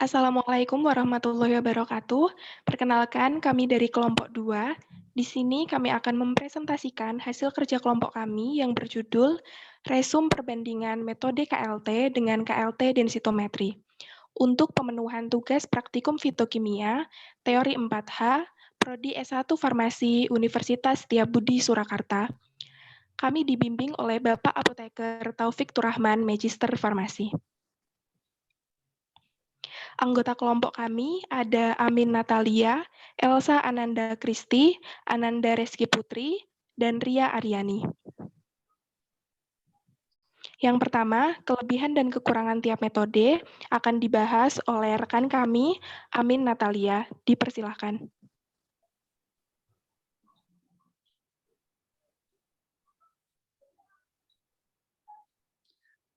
Assalamualaikum warahmatullahi wabarakatuh. Perkenalkan, kami dari kelompok 2. Di sini kami akan mempresentasikan hasil kerja kelompok kami yang berjudul Resum Perbandingan Metode KLT dengan KLT Densitometri untuk pemenuhan tugas praktikum fitokimia, teori 4H, Prodi S1 Farmasi Universitas Setiabudi Surakarta. Kami dibimbing oleh Bapak Apoteker Taufik Turahman, Magister Farmasi. Anggota kelompok kami ada Amin Natalia, Elsa Ananda Kristi, Ananda Reski Putri, dan Ria Aryani. Yang pertama, kelebihan dan kekurangan tiap metode akan dibahas oleh rekan kami, Amin Natalia. Dipersilahkan.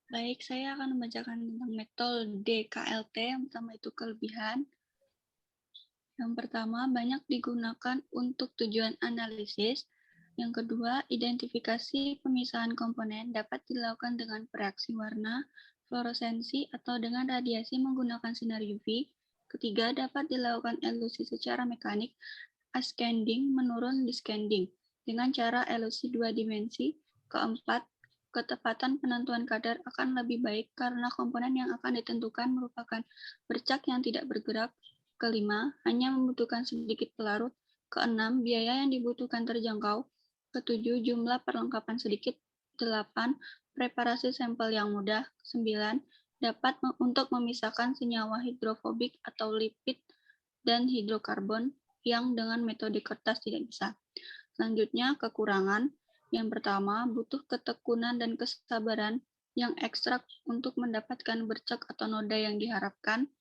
Baik, saya akan membacakan tentang metode KLT. Yang pertama itu kelebihan. Yang pertama, banyak digunakan untuk tujuan analisis. Yang kedua, identifikasi pemisahan komponen dapat dilakukan dengan reaksi warna, fluoresensi, atau dengan radiasi menggunakan sinar UV. Ketiga, dapat dilakukan elusi secara mekanik, ascending menurun descending, dengan cara elusi 2 dimensi. Keempat, ketepatan penentuan kadar akan lebih baik karena komponen yang akan ditentukan merupakan bercak yang tidak bergerak. Kelima, hanya membutuhkan sedikit pelarut. Keenam, biaya yang dibutuhkan terjangkau. Ketujuh, jumlah perlengkapan sedikit. 8, preparasi sampel yang mudah. 9, dapat untuk memisahkan senyawa hidrofobik atau lipid dan hidrokarbon yang dengan metode kertas tidak bisa. Selanjutnya, kekurangan. Yang pertama, butuh ketekunan dan kesabaran yang ekstrak untuk mendapatkan bercak atau noda yang diharapkan.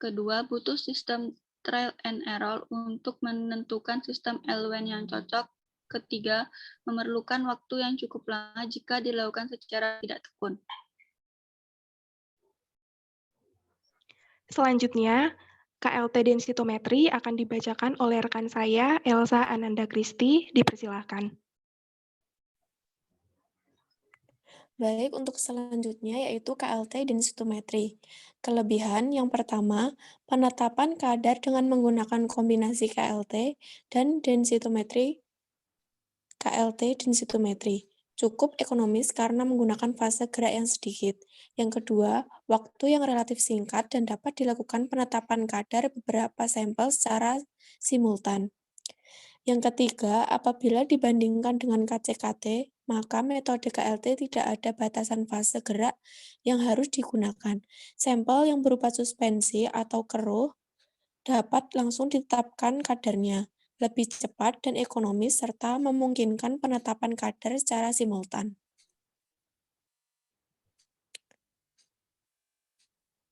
Kedua, butuh sistem trial and error untuk menentukan sistem LWN yang cocok. Ketiga, memerlukan waktu yang cukup lama jika dilakukan secara tidak tekun. Selanjutnya, KLT densitometri akan dibacakan oleh rekan saya, Elsa Ananda Kristi. Dipersilahkan. Baik, untuk selanjutnya yaitu KLT densitometri. Kelebihan yang pertama, penetapan kadar dengan menggunakan kombinasi KLT dan densitometri. KLT densitometri cukup ekonomis karena menggunakan fase gerak yang sedikit. Yang kedua, waktu yang relatif singkat dan dapat dilakukan penetapan kadar beberapa sampel secara simultan. Yang ketiga, apabila dibandingkan dengan KCKT, maka metode KLT tidak ada batasan fase gerak yang harus digunakan. Sampel yang berupa suspensi atau keruh dapat langsung ditetapkan kadarnya, lebih cepat dan ekonomis, serta memungkinkan penetapan kadar secara simultan.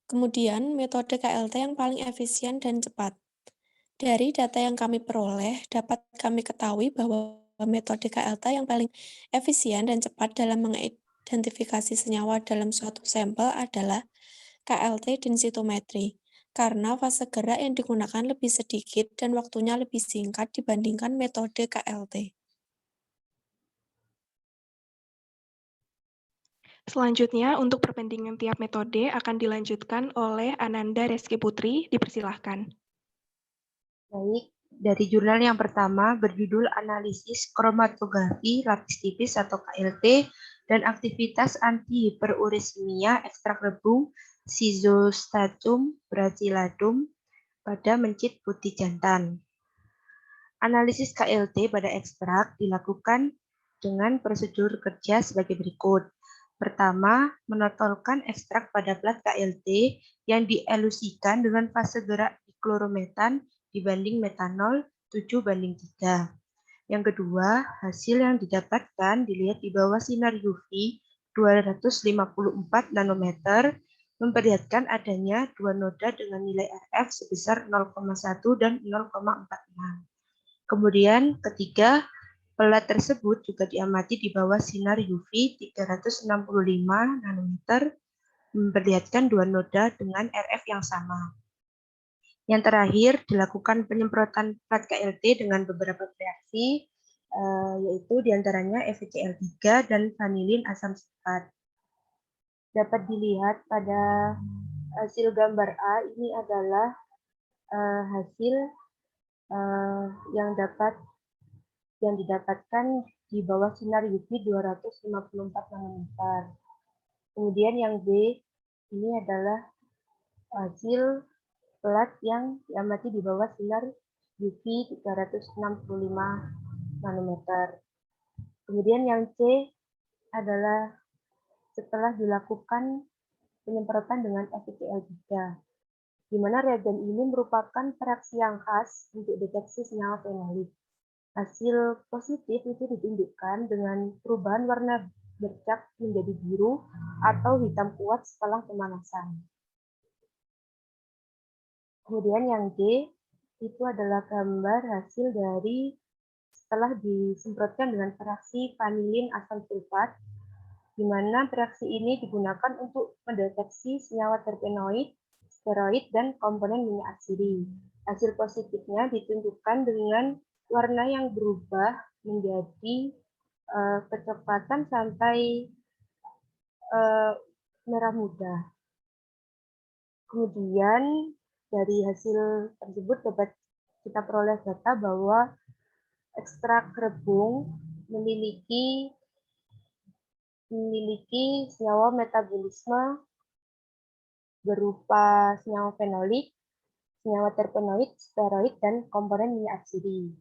Kemudian, metode KLT yang paling efisien dan cepat. Dari data yang kami peroleh, dapat kami ketahui bahwa metode KLT yang paling efisien dan cepat dalam mengidentifikasi senyawa dalam suatu sampel adalah KLT densitometri, karena fase gerak yang digunakan lebih sedikit dan waktunya lebih singkat dibandingkan metode KLT. Selanjutnya, untuk perbandingan tiap metode akan dilanjutkan oleh Ananda Reski Putri. Dipersilahkan. Baik, dari jurnal yang pertama berjudul Analisis Kromatografi Lapis Tipis atau KLT dan Aktivitas Antihiperurisemia Ekstrak Rebung Schizostratum bacillum pada mencit putih jantan. Analisis KLT pada ekstrak dilakukan dengan prosedur kerja sebagai berikut. Pertama, menotolkan ekstrak pada plat KLT yang dielusikan dengan fase gerak diklorometan dibanding metanol 7:3. Yang kedua, hasil yang didapatkan dilihat di bawah sinar UV 254 nanometer memperlihatkan adanya dua noda dengan nilai RF sebesar 0,1 dan 0,46. Kemudian ketiga, pelat tersebut juga diamati di bawah sinar UV 365 nanometer memperlihatkan dua noda dengan RF yang sama. Yang terakhir, dilakukan penyemprotan plat KLT dengan beberapa reaksi, yaitu diantaranya FeCl3 dan vanilin asam sulfat. Dapat dilihat pada hasil gambar A ini adalah hasil yang didapatkan di bawah sinar UV 254 nanometer. Kemudian yang B ini adalah hasil plat yang diamati di bawah sinar UV 365 nanometer. Kemudian yang C adalah setelah dilakukan penyemprotan dengan FeCl3, di mana reagen ini merupakan reaksi yang khas untuk deteksi senyawa fenolik. Hasil positif itu ditunjukkan dengan perubahan warna bercak menjadi biru atau hitam kuat setelah pemanasan. Kemudian yang D itu adalah gambar hasil dari setelah disemprotkan dengan reaksi vanilin asam sulfat, di mana reaksi ini digunakan untuk mendeteksi senyawa terpenoid, steroid, dan komponen minyak atsiri. Hasil positifnya ditunjukkan dengan warna yang berubah menjadi kecoklatan sampai merah muda. Kemudian dari hasil tersebut dapat kita peroleh data bahwa ekstrak rebung memiliki senyawa metabolisme berupa senyawa fenolik, senyawa terpenoid, steroid, dan komponen minyak atsiri.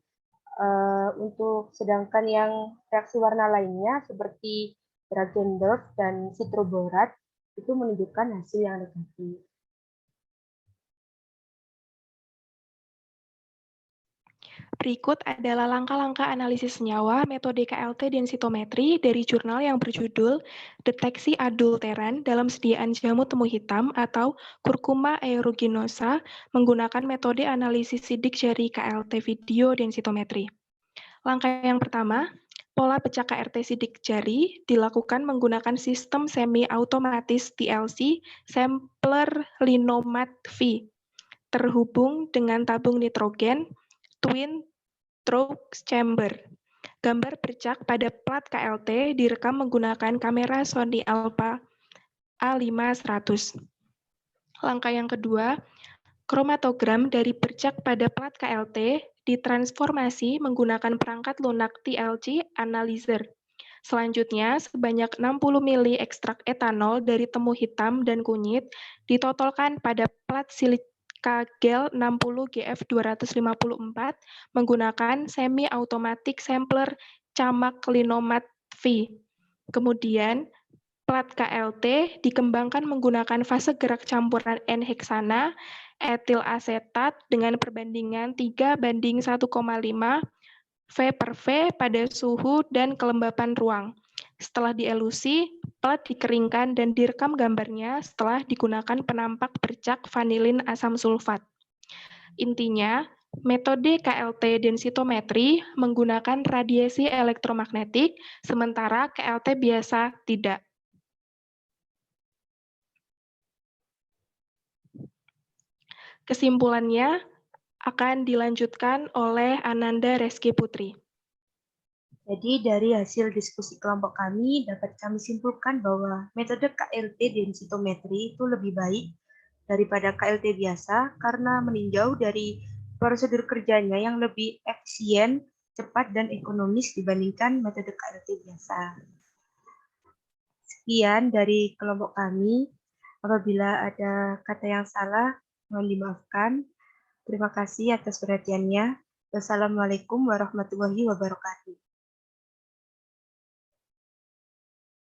Sedangkan yang reaksi warna lainnya seperti Dragendorf dan citroborat itu menunjukkan hasil yang negatif. Berikut adalah langkah-langkah analisis senyawa metode KLT densitometri dari jurnal yang berjudul Deteksi Adulteran dalam Sediaan Jamu Temu Hitam atau Curcuma aeruginosa menggunakan metode analisis sidik jari KLT video densitometri. Langkah yang pertama, pola pecah KRT sidik jari dilakukan menggunakan sistem semi-otomatis TLC Sampler Linomat V terhubung dengan tabung nitrogen Twin Through Chamber. Gambar bercak pada plat KLT direkam menggunakan kamera Sony Alpha A5100. Langkah yang kedua, kromatogram dari bercak pada plat KLT ditransformasi menggunakan perangkat lunak TLC Analyzer. Selanjutnya, sebanyak 60 mili ekstrak etanol dari temu hitam dan kunyit ditotolkan pada plat silika gel 60 GF254 menggunakan semi-automatic sampler Camak Linomat V. Kemudian, plat KLT dikembangkan menggunakan fase gerak campuran N-heksana etil asetat dengan perbandingan 3:1,5 V per V pada suhu dan kelembapan ruang. Setelah dielusi, plat dikeringkan dan direkam gambarnya setelah digunakan penampak bercak vanilin asam sulfat. Intinya, metode KLT densitometri menggunakan radiasi elektromagnetik, sementara KLT biasa tidak. Kesimpulannya akan dilanjutkan oleh Ananda Reski Putri. Jadi dari hasil diskusi kelompok kami dapat kami simpulkan bahwa metode KLT densitometri itu lebih baik daripada KLT biasa karena meninjau dari prosedur kerjanya yang lebih efisien, cepat, dan ekonomis dibandingkan metode KLT biasa. Sekian dari kelompok kami. Apabila ada kata yang salah, mohon dimaafkan. Terima kasih atas perhatiannya. Wassalamualaikum warahmatullahi wabarakatuh.